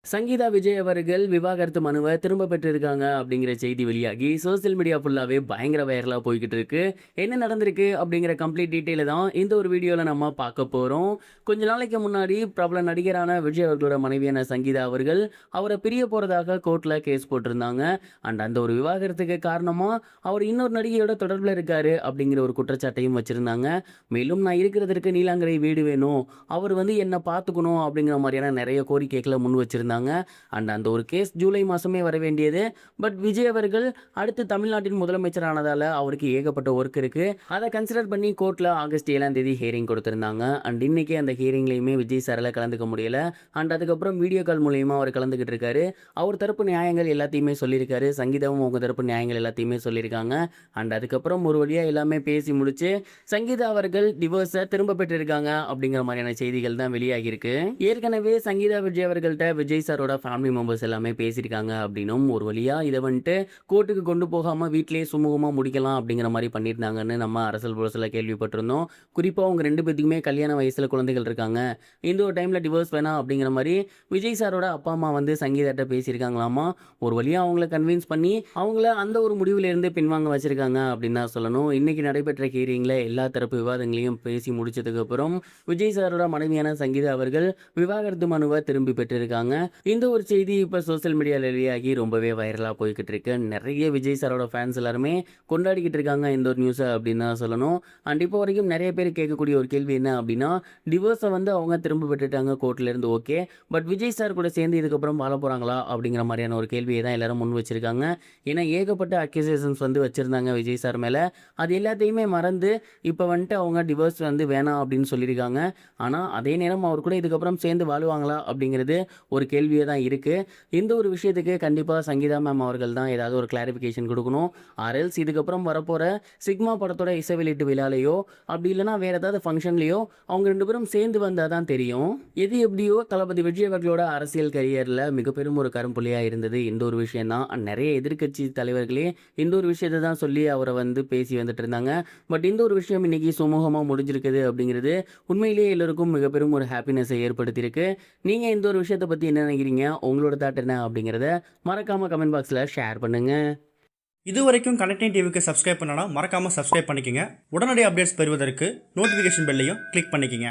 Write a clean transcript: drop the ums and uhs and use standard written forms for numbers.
சங்கீதா விஜய் அவர்கள் விவாகரத்து மனுவை திரும்ப பெற்றிருக்காங்க அப்படிங்கிற செய்தி வெளியாகி சோசியல் மீடியா ஃபுல்லாவே பயங்கர வைரலா போய்கிட்டு இருக்கு. என்ன நடந்திருக்கு அப்படிங்கிற கம்ப்ளீட் டீட்டெயில தான் இந்த ஒரு வீடியோல நம்ம பார்க்க போறோம். கொஞ்ச நாளைக்கு முன்னாடி பிரபல நடிகரான விஜய் அவர்களோட மனைவியான சங்கீதா அவர்கள் அவரை பிரிய போறதாக கோர்ட்ல கேஸ் போட்டிருந்தாங்க. அண்ட் அந்த ஒரு விவாகரத்துக்கு காரணமா அவர் இன்னொரு நடிகையோட தொடர்பில் இருக்காரு அப்படிங்கிற ஒரு குற்றச்சாட்டையும் வச்சிருந்தாங்க. மேலும் நான் இருக்கிறதற்கு நீலாங்கரை வீடு வேணும், அவர் என்ன பார்த்துக்கணும் அப்படிங்கிற மாதிரியான நிறைய கோரிக்கைகளை முன் வச்சிருந்தாங்க. அண்ட் அந்த ஒரு கேஸ் ஜூலை மாதமே வர வேண்டியது. பட் விஜய் அவர்கள் அடுத்து தமிழ்நாட்டின் முதலமைச்சர் ஆனதால் அவருக்கு ஏகப்பட்ட ஒர்க் இருக்குது. அதை கன்சிடர் பண்ணி கோர்ட்டில் ஆகஸ்ட் 7ஆம் தேதி ஹியரிங் கொடுத்துருந்தாங்க. அண்ட் இன்னைக்கு அந்த ஹியரிங்லையுமே விஜய் சாரால் கலந்துக்க முடியல. அண்ட் அதுக்கப்புறம் வீடியோ கால் மூலயமா அவர் கலந்துக்கிட்டு இருக்காரு. அவர் தரப்பு நியாயங்கள் எல்லாத்தையுமே சொல்லியிருக்காரு. சங்கீதாவும் அவங்க தரப்பு நியாயங்கள் எல்லாத்தையுமே சொல்லியிருக்காங்க. அண்ட் அதுக்கப்புறம் ஒரு வழியாக எல்லாமே பேசி முடிச்சு சங்கீதா அவர்கள் டிவோர்ஸை திரும்ப பெற்றிருக்காங்க அப்படிங்கிற மாதிரியான செய்திகள் தான் வெளியாகியிருக்கு. ஏற்கனவே சங்கீதா விஜய் அவர்கள்ட்ட விஜய் சாரோட ஃபேமிலி மெம்பர்ஸ் எல்லாமே பேசியிருக்காங்க அப்படின்னும், ஒரு வழியாக இதை கோர்ட்டுக்கு கொண்டு போகாமல் வீட்டிலேயே சுமூகமாக முடிக்கலாம் அப்படிங்கிற மாதிரி பண்ணியிருந்தாங்கன்னு நம்ம அரசல் புரசில் கேள்விப்பட்டிருந்தோம். குறிப்பாக அவங்க ரெண்டு பேத்துக்குமே கல்யாண வயசில் குழந்தைகள் இருக்காங்க, இந்த ஒரு டைமில் டிவோர்ஸ் வேணாம் அப்படிங்கிற மாதிரி விஜய் சாரோட அப்பா அம்மா சங்கீதாட்ட பேசியிருக்காங்களாமா. ஒரு வழியாக அவங்கள கன்வின்ஸ் பண்ணி அவங்கள அந்த ஒரு முடிவிலிருந்து பின்வாங்க வச்சிருக்காங்க அப்படின்னு தான் சொல்லணும். இன்னைக்கு நடைபெற்ற ஹியரிங்கில் எல்லா தரப்பு விவாதங்களையும் பேசி முடிச்சதுக்கப்புறம் விஜய் சாரோட மனைவியான சங்கீதா அவர்கள் விவாகரத்து மனுவை திரும்பி பெற்றிருக்காங்க. இந்த ஒரு செய்தி இப்போ சோசியல் மீடியாவில் வெளியாகி ரொம்பவே வைரலாக போய்கிட்டு இருக்கு. நிறைய விஜய் சாரோட ஃபேன்ஸ் எல்லாருமே கொண்டாடிக்கிட்டு இருக்காங்க இந்த ஒரு நியூஸை அப்படின்னு தான் சொல்லணும். அண்ட் இப்போ வரைக்கும் நிறைய பேர் கேட்கக்கூடிய ஒரு கேள்வி என்ன அப்படின்னா, டிவோர்ஸை அவங்க திரும்ப பெற்றுட்டாங்க கோர்ட்லேருந்து, ஓகே, பட் விஜய் சார் கூட சேர்ந்து இதுக்கப்புறம் வாழ போகிறாங்களா அப்படிங்கிற மாதிரியான ஒரு கேள்வியை தான் எல்லாரும் முன் வச்சிருக்காங்க. ஏன்னா ஏகப்பட்ட அக்யூசேஷன்ஸ் வச்சிருந்தாங்க விஜய் சார் மேலே. அது எல்லாத்தையுமே மறந்து இப்போ அவங்க டிவோர்ஸ் வேணாம் அப்படின்னு சொல்லியிருக்காங்க. ஆனால் அதே நேரம் அவர் கூட இதுக்கப்புறம் சேர்ந்து வாழுவாங்களா அப்படிங்கிறது ஒரு கேள்வியே தான் இருக்குது. இந்த ஒரு விஷயத்துக்கு கண்டிப்பாக சங்கீதா மேம் அவர்கள் தான் ஏதாவது ஒரு கிளாரிஃபிகேஷன் கொடுக்கணும். ஆர்எல்ஸ் இதுக்கப்புறம் வரப்போகிற சிக்மா படத்தோட இசை வெளியீட்டு விழாலையோ அப்படி இல்லைனா வேறு ஏதாவது ஃபங்க்ஷன்லையோ அவங்க ரெண்டு பேரும் சேர்ந்து வந்தால் தான் தெரியும். எது எப்படியோ தளபதி விஜய் அவர்களோட அரசியல் கரியரில் மிகப்பெரும் ஒரு கரும்புள்ளியாக இருந்தது இந்த ஒரு விஷயம் தான். நிறைய எதிர்க்கட்சி தலைவர்களே இந்த ஒரு விஷயத்தை தான் சொல்லி அவரை பேசி வந்துட்டு இருந்தாங்க. பட் இந்த ஒரு விஷயம் இன்னைக்கு சுமூகமாக முடிஞ்சிருக்குது அப்படிங்கிறது உண்மையிலேயே எல்லோருக்கும் மிகப்பெரும் ஒரு ஹாப்பினஸை ஏற்படுத்தியிருக்கு. நீங்கள் இந்த ஒரு விஷயத்தை பற்றி என்ன நினைக்கிறீங்க, உங்களோட தாட் என்ன அப்படிங்கிறத மறக்காமல் கமெண்ட் பாக்ஸில் ஷேர் பண்ணுங்கள். இது வரைக்கும் கனெக்டிங் டிவிக்கு சப்ஸ்கிரைப் பண்ணனா மறக்காமல் சப்ஸ்கிரைப் பண்ணிக்கங்க. உடனடி அப்டேட்ஸ் பெறுவதற்கு நோட்டிஃபிகேஷன் பெல்லையும் கிளிக் பண்ணிக்கங்க.